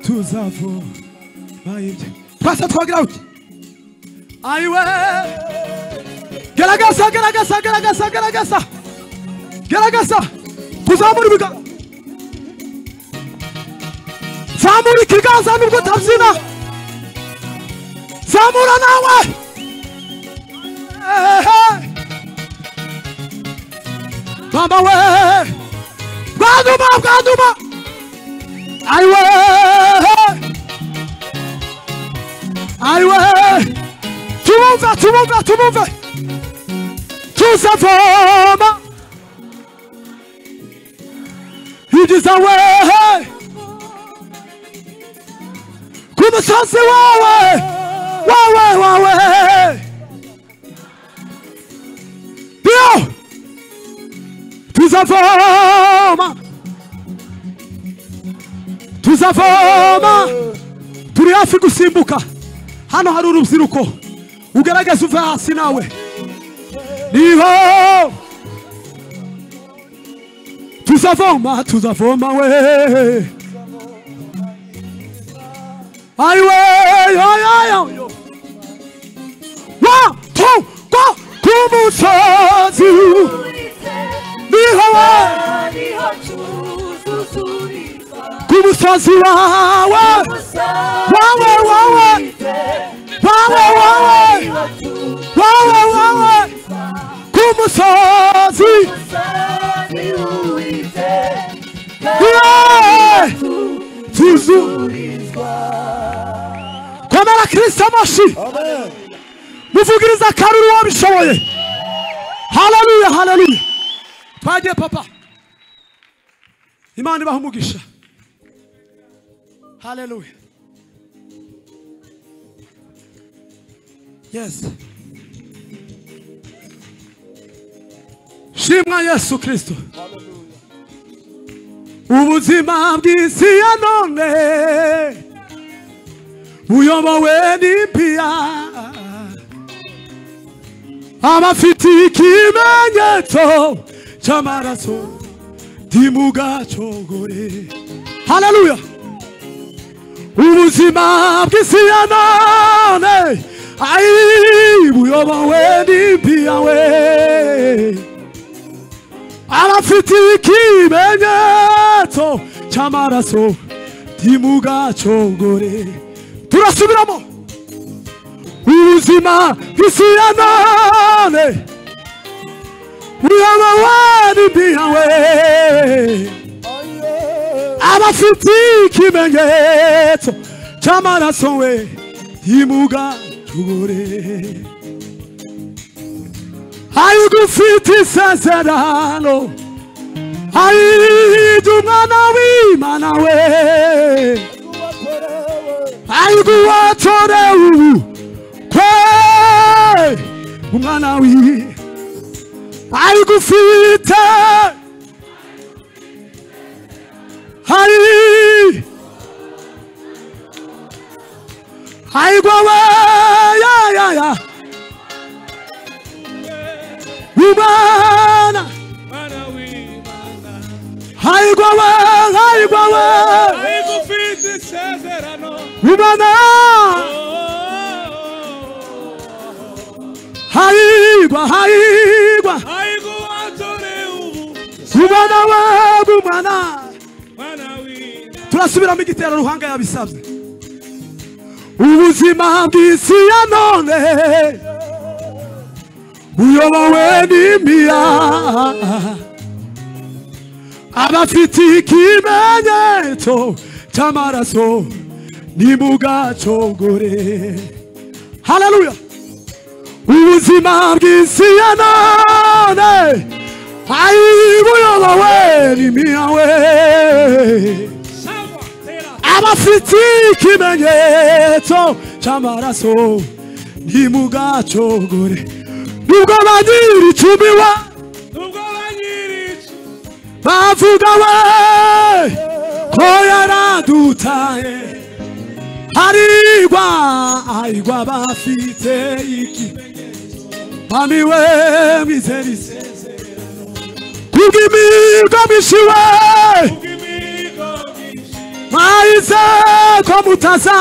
tuzavoma ibyo twese twagira uti ayiwe gerageza gerageza gerageza gerageza gerageza kuzamura ibiganza zamura ikiganza nubwo utabyina zamura nawe mama we bwaduma bwaduma ayiwe ayiwe tumumve tumumve tumumve tuzavoma ibyiza we ku musozi wawe wawe wawe yo tuzavoma tuzavoma turi hafi gusimbuka hano hari urubyiruko ugaragaza uva hasi nawe niho tuzavoma tuzavoma we ayiwe yo yo yo wa tu ko kumusozi niho kumusozi wawe wawe wawe wawe wawe wawe wawe kumusozi tuzurizwa komera Kristo amashi muvugiriza karuru wabishoboye haleluya haleluya twagiye papa Imana ibaha umugisha haleluya yes shimwa Yesu Kristo ubuzima bw'isi ya none buyobowe n'impiya abafite ikimenyetso cy'amaraso ntimugacogore haleluya ubuzima bw'isi ya none buyobowe n'impiya we abafite ikimenyetso cy'amaraso ntimugacogore turasubiramo ubuzima bw'isi ya none buyobowe n'impiya we abafite ikimenyetso cy'amaraso we ntimugacogore ayigufite isezerano ayidumwana w'Imana we ayiguwatore ubu kwe umwana wi ayigufite ayigwawe ya ya ya Umana haigwawe haigwawe haigufite isezerano Umana haigwa haigwa haiguwatore ubu Umana we Umana turasubiramo igitero ruhanga yabisabye ubuzima bw'isi ya none buyobowe n'impiya abafite ikimenyetso cy'amaraso ntimugacogore haleluya ubuzima bw'isi ya none buyobowe n'impiya we abafite ikimenyetso cy'amaraso ntimugacogore nubwo banyiri icumi wa bavuga we ko yaradutaye harigwa bafite ikimenyetso mami we mwizera isezerano kubw'imigo myinshi we bize ko mutaza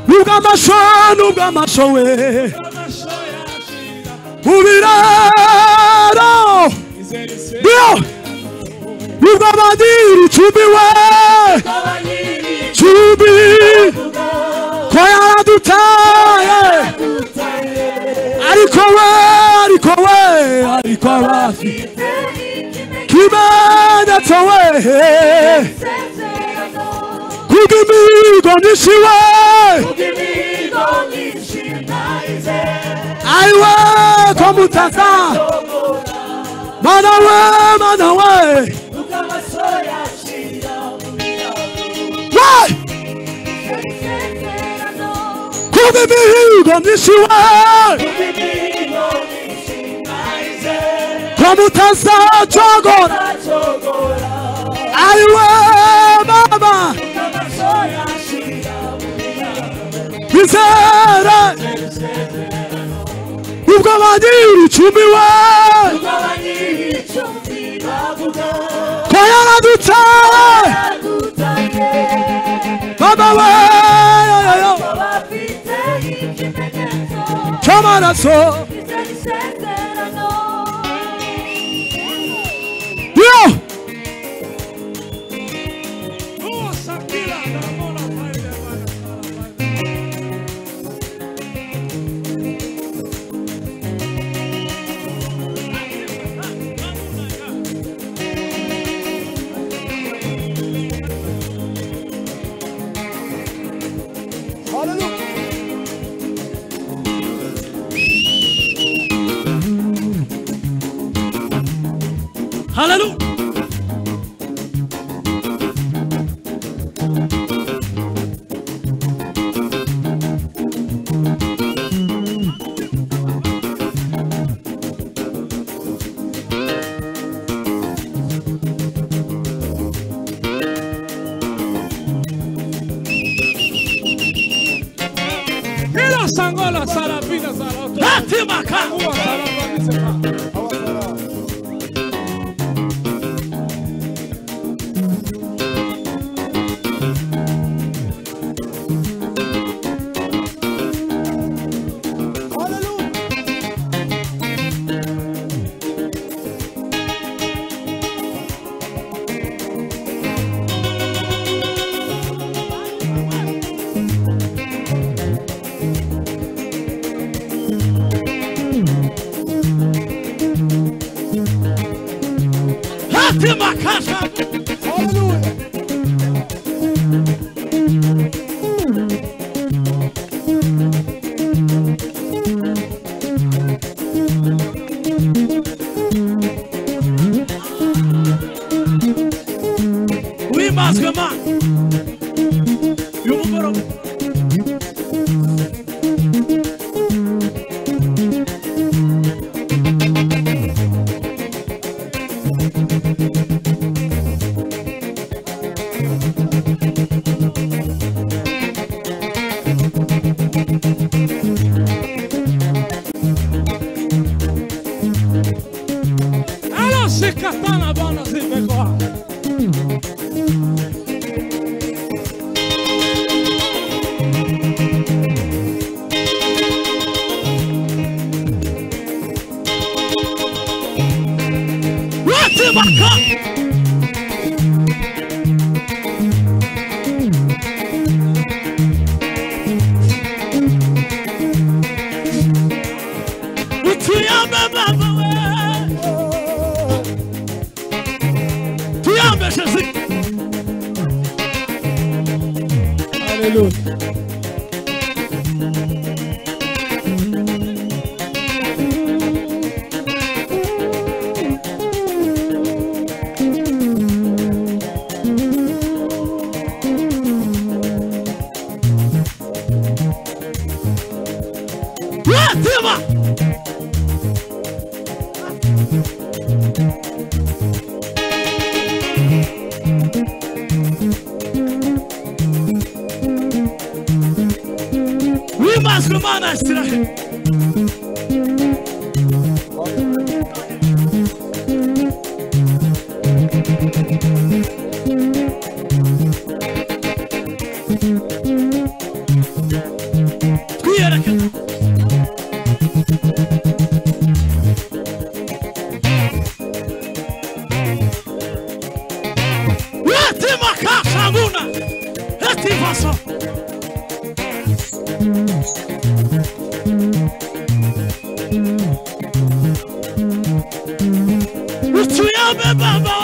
nubwo amasho we ubiraro nubwo abadiri icumbi we cumbi ko yaradutaye ariko abafite kimenyetso we kubw'imihigo myinshi we aiwe ko mutaza mana we kubw'imihigo myinshi we ko mutazacogora aiwe mama bizera ubwo abanyiri icumbi we ko yaradutaye mama we cy'amaraso Hallelujah. Ila sangola sarapina sarato. Hatima kangu sarapina. We must come on. Se katana bana zimekwa Wati baka Utuyamba baba Hallelujah. Maskumana Israel. Shanguna, eti faso. Utuyame baba.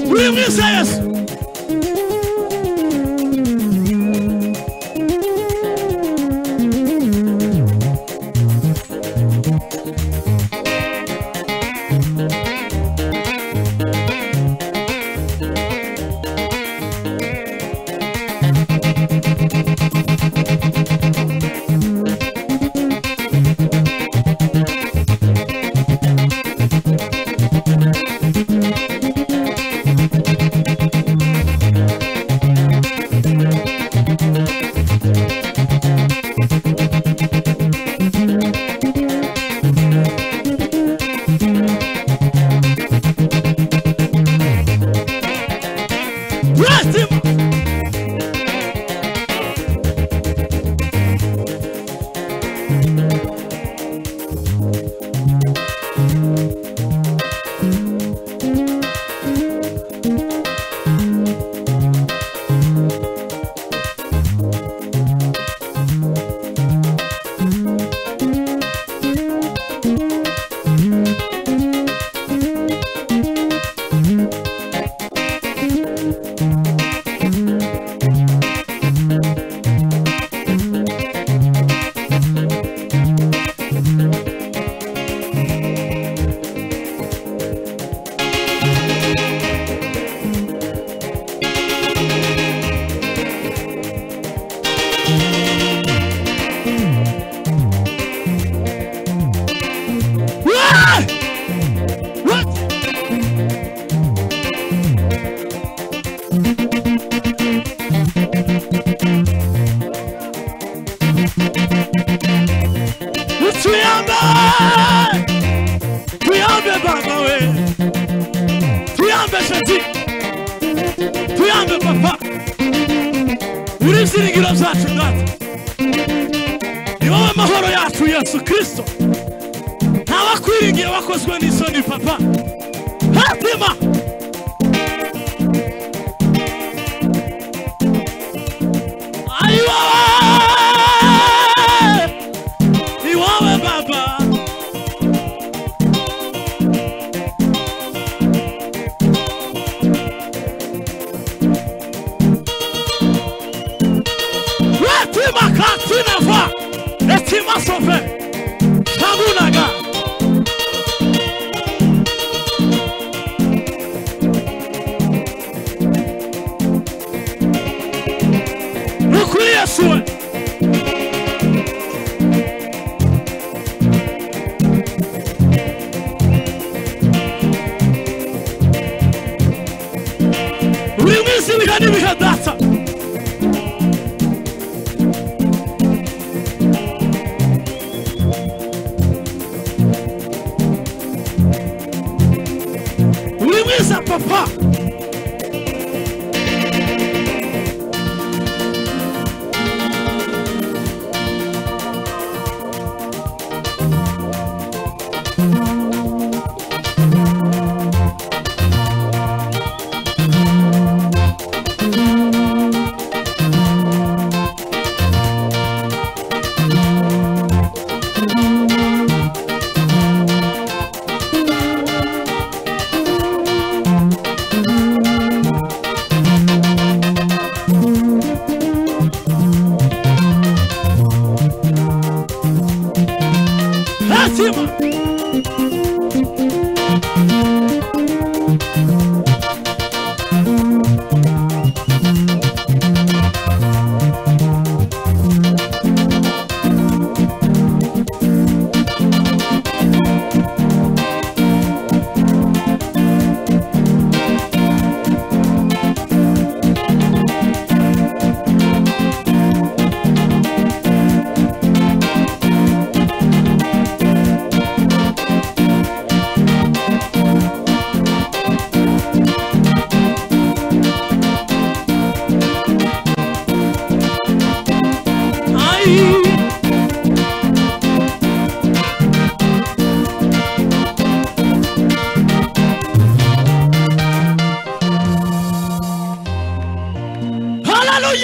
We say yes. Yesu Kristo ntabakwiringiye wakozwe n'isoni papa hatima iwawe baba hatima katina fa etima sofe Tabunaga Nukulia suwe Ulimisi wikani wikadata Ulimisa papa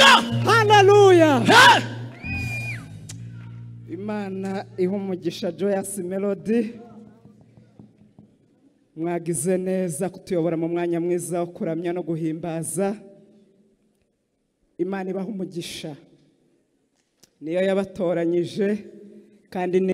haleluya. Hey! Imana iha umugisha Joyous Melody, mwagize neza kutuyobora mu mwanya mwiza wo kuramya no guhimbaza. Imana ibaha umugisha, niyo yabatoranyije kandi